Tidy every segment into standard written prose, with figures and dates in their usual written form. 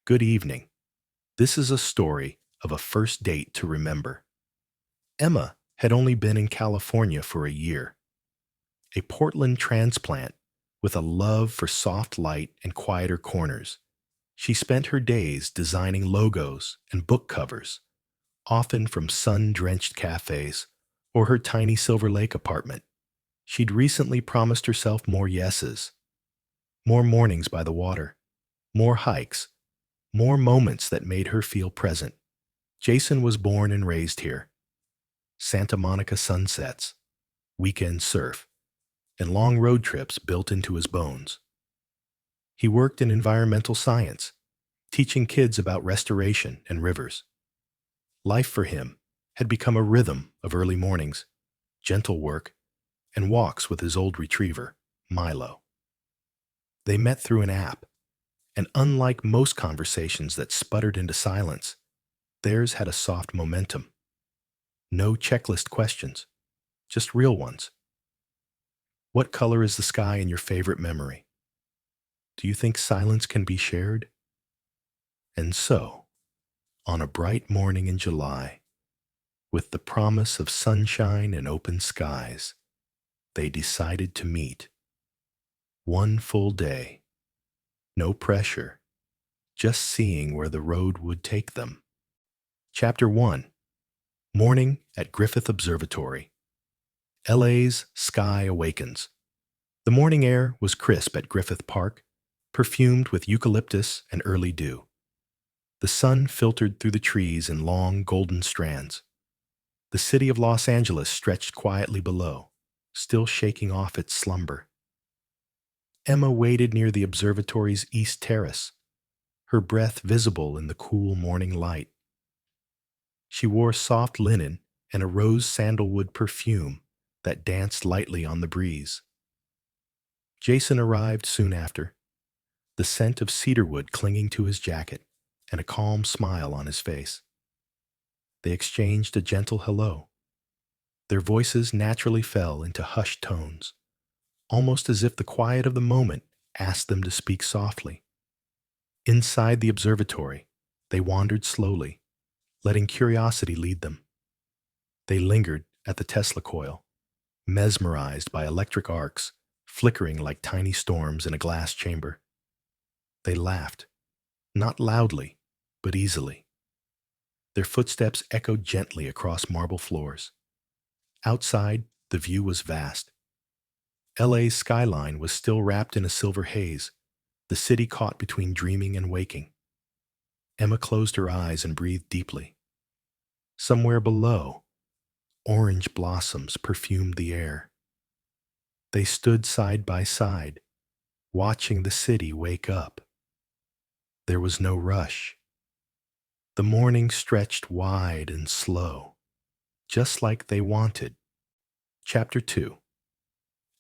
Good evening. This is a story of a first date to remember. Emma had only been in California for a year, a Portland transplant with a love for soft light and quieter corners. She spent her days designing logos and book covers, often from sun-drenched cafes or her tiny Silver Lake apartment. She'd recently promised herself more yeses, more mornings by the water, more hikes, more moments that made her feel present. Jason was born and raised here. Santa Monica sunsets, weekend surf, and long road trips built into his bones. He worked in environmental science, teaching kids about restoration and rivers. Life for him had become a rhythm of early mornings, gentle work, and walks with his old retriever, Milo. They met through an app, and unlike most conversations that sputtered into silence, theirs had a soft momentum. No checklist questions, just real ones. What color is the sky in your favorite memory? Do you think silence can be shared? And so, on a bright morning in July, with the promise of sunshine and open skies, they decided to meet. One full day. No pressure, just seeing where the road would take them. Chapter 1. Morning at Griffith Observatory. LA's sky awakens. The morning air was crisp at Griffith Park, perfumed with eucalyptus and early dew. The sun filtered through the trees in long golden strands. The city of Los Angeles stretched quietly below, still shaking off its slumber. Emma waited near the observatory's east terrace, her breath visible in the cool morning light. She wore soft linen and a rose sandalwood perfume that danced lightly on the breeze. Jason arrived soon after, the scent of cedarwood clinging to his jacket and a calm smile on his face. They exchanged a gentle hello. Their voices naturally fell into hushed tones, almost as if the quiet of the moment asked them to speak softly. Inside the observatory, they wandered slowly, letting curiosity lead them. They lingered at the Tesla coil, mesmerized by electric arcs flickering like tiny storms in a glass chamber. They laughed, not loudly, but easily. Their footsteps echoed gently across marble floors. Outside, the view was vast. LA's skyline was still wrapped in a silver haze, the city caught between dreaming and waking. Emma closed her eyes and breathed deeply. Somewhere below, orange blossoms perfumed the air. They stood side by side, watching the city wake up. There was no rush. The morning stretched wide and slow, just like they wanted. Chapter 2.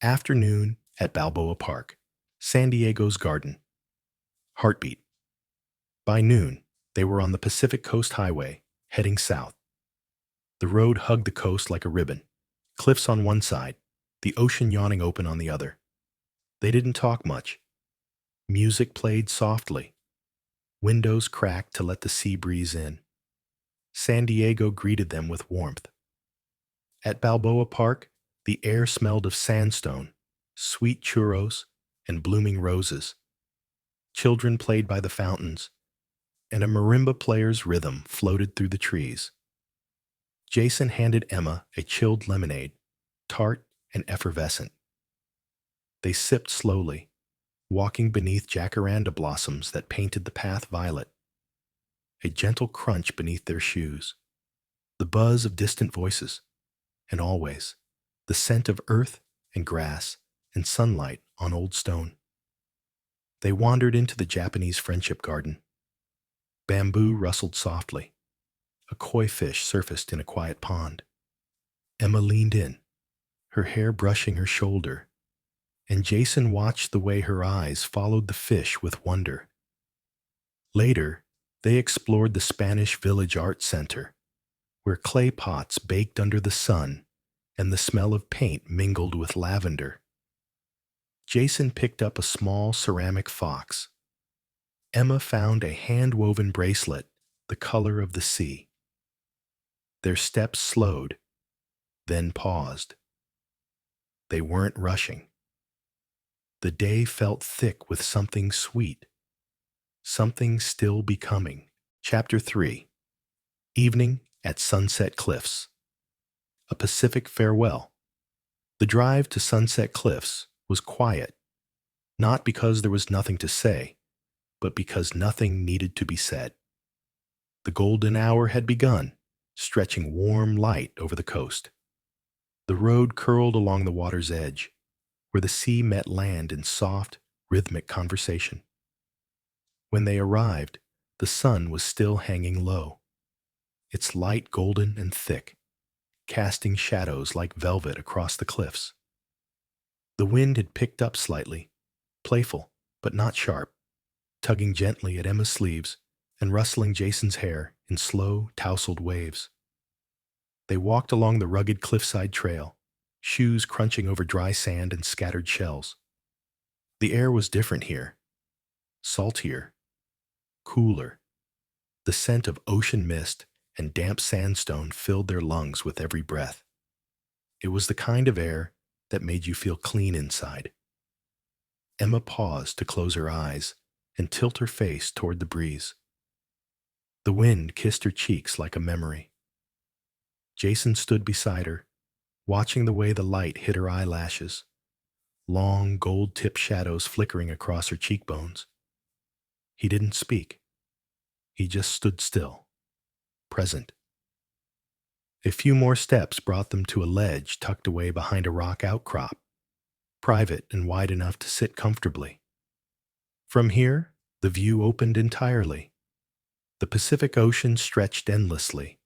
Afternoon at Balboa Park, San Diego's garden. Heartbeat. By noon, they were on the Pacific Coast Highway, heading south. The road hugged the coast like a ribbon, cliffs on one side, the ocean yawning open on the other. They didn't talk much. Music played softly. Windows cracked to let the sea breeze in. San Diego greeted them with warmth. At Balboa Park, the air smelled of sandstone, sweet churros, and blooming roses. Children played by the fountains, and a marimba player's rhythm floated through the trees. Jason handed Emma a chilled lemonade, tart and effervescent. They sipped slowly, walking beneath jacaranda blossoms that painted the path violet. A gentle crunch beneath their shoes, the buzz of distant voices, and always the scent of earth and grass and sunlight on old stone. They wandered into the Japanese friendship garden. Bamboo rustled softly. A koi fish surfaced in a quiet pond. Emma leaned in, her hair brushing her shoulder, and Jason watched the way her eyes followed the fish with wonder. Later, they explored the Spanish Village Art Center, where clay pots baked under the sun and the smell of paint mingled with lavender. Jason picked up a small ceramic fox. Emma found a hand-woven bracelet the color of the sea. Their steps slowed, then paused. They weren't rushing. The day felt thick with something sweet, something still becoming. Chapter 3. Evening at Sunset Cliffs. A Pacific farewell. The drive to Sunset Cliffs was quiet, not because there was nothing to say, but because nothing needed to be said. The golden hour had begun, stretching warm light over the coast. The road curled along the water's edge, where the sea met land in soft, rhythmic conversation. When they arrived, the sun was still hanging low, its light golden and thick, casting shadows like velvet across the cliffs. The wind had picked up slightly, playful but not sharp, tugging gently at Emma's sleeves and rustling Jason's hair in slow, tousled waves. They walked along the rugged cliffside trail, shoes crunching over dry sand and scattered shells. The air was different here, saltier, cooler. The scent of ocean mist and damp sandstone filled their lungs with every breath. It was the kind of air that made you feel clean inside. Emma paused to close her eyes and tilt her face toward the breeze. The wind kissed her cheeks like a memory. Jason stood beside her, watching the way the light hit her eyelashes, long gold-tipped shadows flickering across her cheekbones. He didn't speak. He just stood still, present. A few more steps brought them to a ledge tucked away behind a rock outcrop, private and wide enough to sit comfortably. From here, the view opened entirely. The Pacific Ocean stretched endlessly,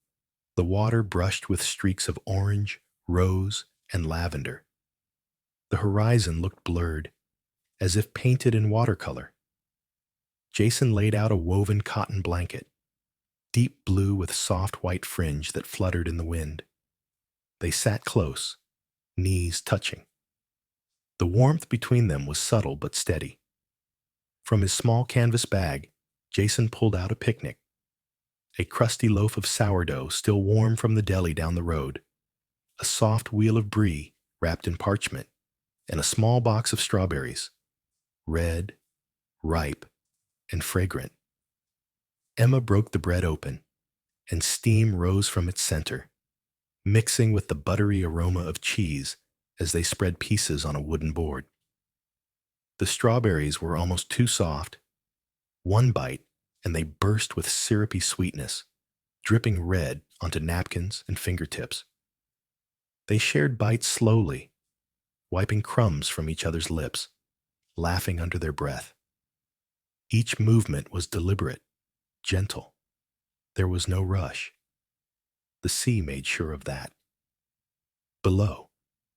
the water brushed with streaks of orange, rose, and lavender. The horizon looked blurred, as if painted in watercolor. Jason laid out a woven cotton blanket, deep blue with soft white fringe that fluttered in the wind. They sat close, knees touching. The warmth between them was subtle but steady. From his small canvas bag, Jason pulled out a picnic, a crusty loaf of sourdough still warm from the deli down the road, a soft wheel of brie wrapped in parchment, and a small box of strawberries, red, ripe, and fragrant. Emma broke the bread open, and steam rose from its center, mixing with the buttery aroma of cheese as they spread pieces on a wooden board. The strawberries were almost too soft. One bite, and they burst with syrupy sweetness, dripping red onto napkins and fingertips. They shared bites slowly, wiping crumbs from each other's lips, laughing under their breath. Each movement was deliberate, gentle. There was no rush. The sea made sure of that. Below,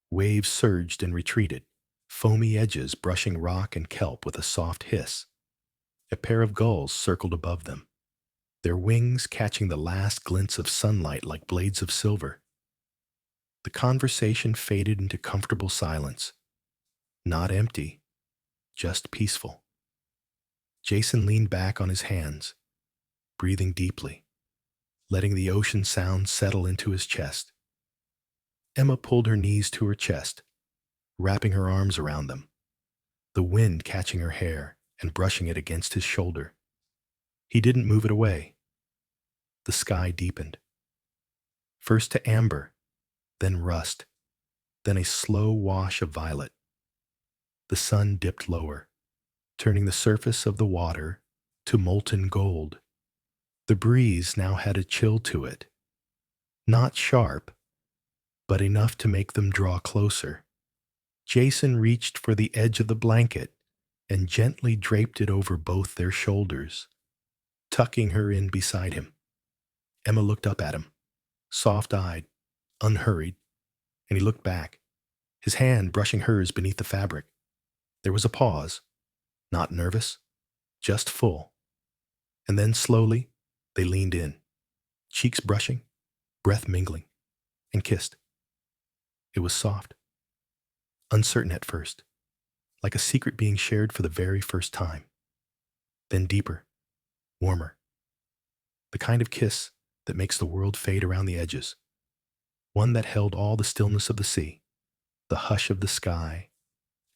waves surged and retreated, foamy edges brushing rock and kelp with a soft hiss. A pair of gulls circled above them, their wings catching the last glints of sunlight like blades of silver. The conversation faded into comfortable silence, not empty, just peaceful. Jason leaned back on his hands, breathing deeply, letting the ocean sound settle into his chest. Emma pulled her knees to her chest, wrapping her arms around them, the wind catching her hair and brushing it against his shoulder. He didn't move it away. The sky deepened. First to amber, then rust, then a slow wash of violet. The sun dipped lower, turning the surface of the water to molten gold. The breeze now had a chill to it, not sharp, but enough to make them draw closer. Jason reached for the edge of the blanket and gently draped it over both their shoulders, tucking her in beside him. Emma looked up at him, soft-eyed, unhurried, and he looked back, his hand brushing hers beneath the fabric. There was a pause, not nervous, just full. And then slowly, they leaned in, cheeks brushing, breath mingling, and kissed. It was soft, uncertain at first, like a secret being shared for the very first time. then deeper, warmer, the kind of kiss that makes the world fade around the edges, one that held all the stillness of the sea, the hush of the sky,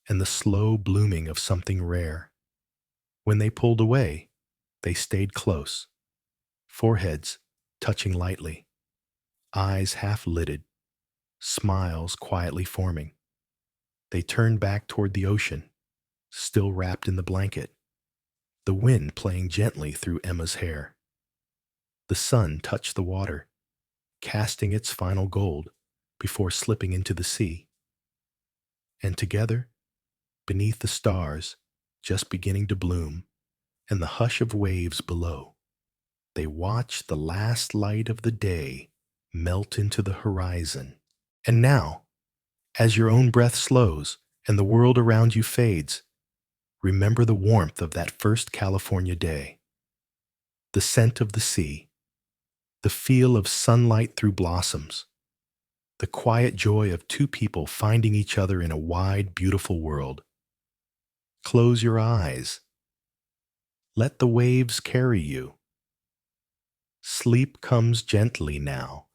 and the slow blooming of something rare. When they pulled away, they stayed close, foreheads touching lightly, eyes half lidded, smiles quietly forming. They turned back toward the ocean, still wrapped in the blanket, the wind playing gently through Emma's hair. The sun touched the water, casting its final gold before slipping into the sea. And together, beneath the stars just beginning to bloom and the hush of waves below, they watched the last light of the day melt into the horizon. And now, as your own breath slows and the world around you fades, remember the warmth of that first California day, the scent of the sea, the feel of sunlight through blossoms, the quiet joy of two people finding each other in a wide, beautiful world. Close your eyes. Let the waves carry you. Sleep comes gently now.